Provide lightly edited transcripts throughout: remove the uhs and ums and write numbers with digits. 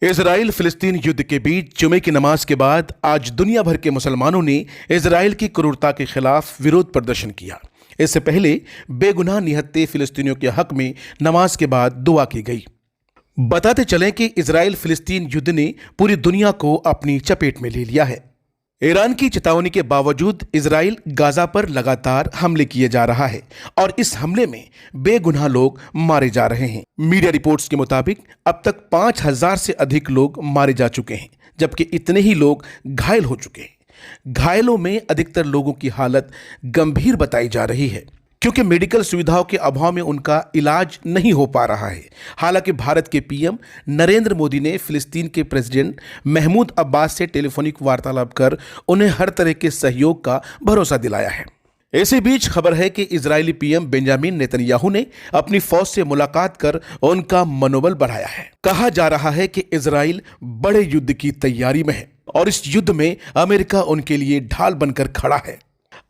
Israel फिलिस्तीन युद्ध के बीच जुमे की नमाज के बाद आज दुनिया भर के मुसलमानों ने इजराइल की क्रूरता के खिलाफ विरोध प्रदर्शन किया। इससे पहले बेगुनाह निहत्थे फिलिस्तीनियों के हक में नमाज के बाद दुआ की गई। बताते चलें कि इजराइल फिलिस्तीन युद्ध ने पूरी दुनिया को अपनी चपेट में ले लिया है। ईरान की चेतावनी के बावजूद इजराइल गाजा पर लगातार हमले किए जा रहा है और इस हमले में बेगुनाह लोग मारे जा रहे हैं। मीडिया रिपोर्ट्स के मुताबिक अब तक 5000 से अधिक लोग मारे जा चुके हैं, जबकि इतने ही लोग घायल हो चुके हैं। घायलों में अधिकतर लोगों की हालत गंभीर बताई जा रही है, क्योंकि मेडिकल सुविधाओं के अभाव में उनका इलाज नहीं हो पा रहा है। हालांकि भारत के पीएम नरेंद्र मोदी ने फिलिस्तीन के प्रेसिडेंट महमूद अब्बास से टेलीफोनिक वार्तालाप कर उन्हें हर तरह के सहयोग का भरोसा दिलाया है। इसी बीच खबर है कि इजरायली पीएम बेंजामिन नेतन्याहू ने अपनी फौज से मुलाकात कर उनका मनोबल बढ़ाया है। कहा जा रहा है कि इजराइल बड़े युद्ध की तैयारी में है और इस युद्ध में अमेरिका उनके लिए ढाल बनकर खड़ा है।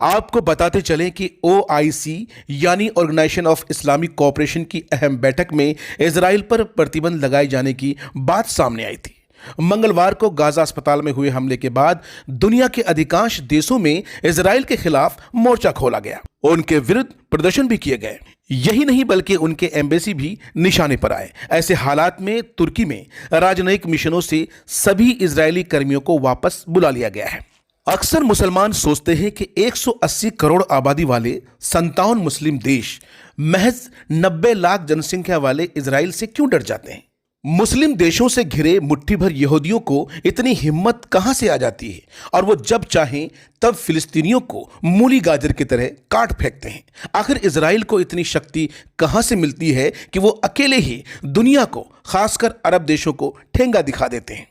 आपको बताते चलें कि OIC यानी ऑर्गेनाइजेशन ऑफ इस्लामिक कोऑपरेशन की अहम बैठक में इजराइल पर प्रतिबंध लगाए जाने की बात सामने आई थी। मंगलवार को गाजा अस्पताल में हुए हमले के बाद दुनिया के अधिकांश देशों में इजराइल के खिलाफ मोर्चा खोला गया। उनके विरुद्ध प्रदर्शन भी किए गए। यही नहीं बल्कि उनके एम्बेसी भी निशाने पर आए। ऐसे हालात में तुर्की में राजनयिक मिशनों से सभी इजरायली कर्मियों को वापस बुला लिया गया है। अक्सर मुसलमान सोचते हैं कि 180 करोड़ आबादी वाले 57 मुस्लिम देश महज 90 लाख जनसंख्या वाले इजराइल से क्यों डर जाते हैं। मुस्लिम देशों से घिरे मुट्ठी भर यहूदियों को इतनी हिम्मत कहां से आ जाती है और वो जब चाहें तब फिलिस्तीनियों को मूली गाजर की तरह काट फेंकते हैं। आखिर इजराइल को इतनी शक्ति कहां से मिलती है कि वो अकेले ही दुनिया को, खासकर अरब देशों को ठेंगा दिखा देते हैं।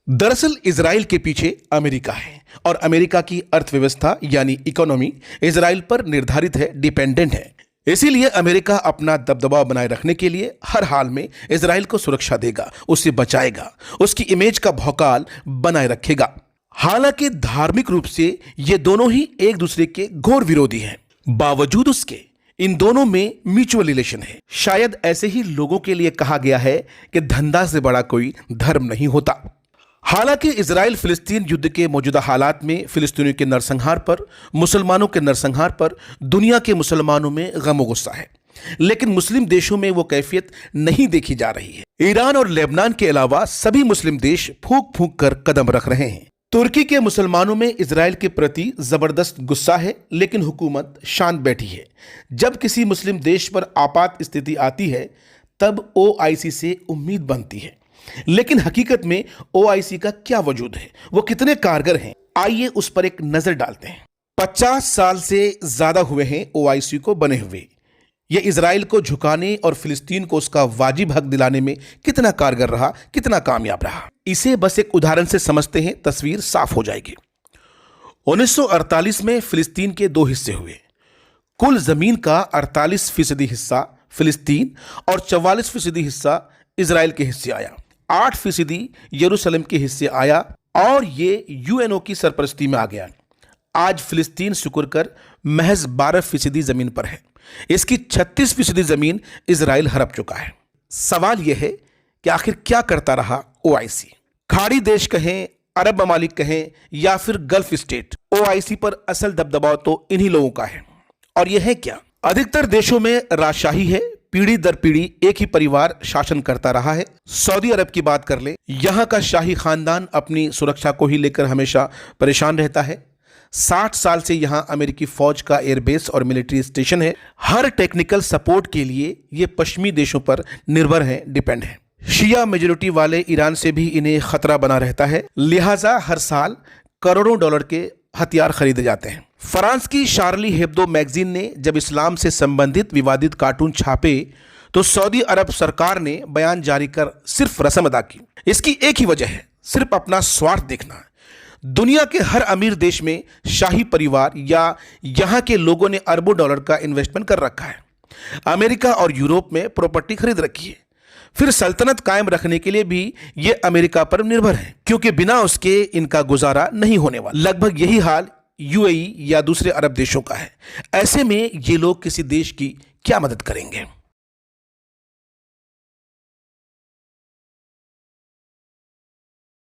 दरअसल इजराइल के पीछे अमेरिका है और अमेरिका की अर्थव्यवस्था यानी इकोनॉमी इजराइल पर निर्धारित है, डिपेंडेंट है। इसीलिए अमेरिका अपना दबदबा बनाए रखने के लिए हर हाल में इजराइल को सुरक्षा देगा, उसे बचाएगा, उसकी इमेज का भौकाल बनाए रखेगा। हालांकि धार्मिक रूप से ये दोनों ही एक दूसरे के घोर विरोधी हैं, बावजूद उसके इन दोनों में म्यूचुअल रिलेशन है। शायद ऐसे ही लोगों के लिए कहा गया है कि धंधा से बड़ा कोई धर्म नहीं होता। हालांकि इजराइल फिलिस्तीन युद्ध के मौजूदा हालात में फिलिस्तीनियों के नरसंहार पर, मुसलमानों के नरसंहार पर दुनिया के मुसलमानों में गम गुस्सा है, लेकिन मुस्लिम देशों में वो कैफियत नहीं देखी जा रही है। ईरान और लेबनान के अलावा सभी मुस्लिम देश फूंक फूंक कर कदम रख रहे हैं। तुर्की के मुसलमानों में इजराइल के प्रति जबरदस्त गुस्सा है, लेकिन हुकूमत शांत बैठी है। जब किसी मुस्लिम देश पर आपात स्थिति आती है तब OIC से उम्मीद बनती है, लेकिन हकीकत में OIC का क्या वजूद है, वो कितने कारगर हैं, आइए उस पर एक नजर डालते हैं। 50 साल से ज्यादा हुए हैं OIC को बने हुए। ये इजराइल को झुकाने और फिलिस्तीन को उसका वाजिब हक दिलाने में कितना कारगर रहा, कितना कामयाब रहा, इसे बस एक उदाहरण से समझते हैं, तस्वीर साफ हो जाएगी। 1948 में फिलिस्तीन के 2 हिस्से हुए। कुल जमीन का 48% हिस्सा फिलिस्तीन और 44% हिस्सा इजराइल के हिस्से आया। 8% यरूशलेम के हिस्से आया और ये UNO की सरपरस्ती में आ गया। आज फिलिस्तीन शुक्र कर महज 12% जमीन पर है। इसकी 36% जमीन इजराइल हड़प चुका है। सवाल यह है कि आखिर क्या करता रहा OIC। खाड़ी देश कहें, अरब ममालिक कहें या फिर गल्फ स्टेट, OIC पर असल दबदबा तो इन्हीं लोगों का है। और यह है क्या? अधिकतर देशों में राजशाही है, पीढ़ी दर पीढ़ी एक ही परिवार शासन करता रहा है। सऊदी अरब की बात कर ले, यहां का शाही खानदान अपनी सुरक्षा को ही लेकर हमेशा परेशान रहता है। 60 साल से यहां अमेरिकी फौज का एयरबेस और मिलिट्री स्टेशन है। हर टेक्निकल सपोर्ट के लिए ये पश्चिमी देशों पर निर्भर है, डिपेंड है। शिया मेजोरिटी वाले ईरान से भी इन्हें खतरा बना रहता है, लिहाजा हर साल करोड़ों डॉलर के हथियार खरीदे जाते हैं। फ्रांस की शार्ली हेब्दो मैगजीन ने जब इस्लाम से संबंधित विवादित कार्टून छापे तो सऊदी अरब सरकार ने बयान जारी कर सिर्फ रस्म अदा की। इसकी एक ही वजह है, सिर्फ अपना स्वार्थ देखना। दुनिया के हर अमीर देश में शाही परिवार या यहां के लोगों ने अरबों डॉलर का इन्वेस्टमेंट कर रखा है। अमेरिका और यूरोप में प्रॉपर्टी खरीद रखी है। फिर सल्तनत कायम रखने के लिए भी ये अमेरिका पर निर्भर है, क्योंकि बिना उसके इनका गुजारा नहीं होने वाला। लगभग यही हाल UAE या दूसरे अरब देशों का है। ऐसे में ये लोग किसी देश की क्या मदद करेंगे।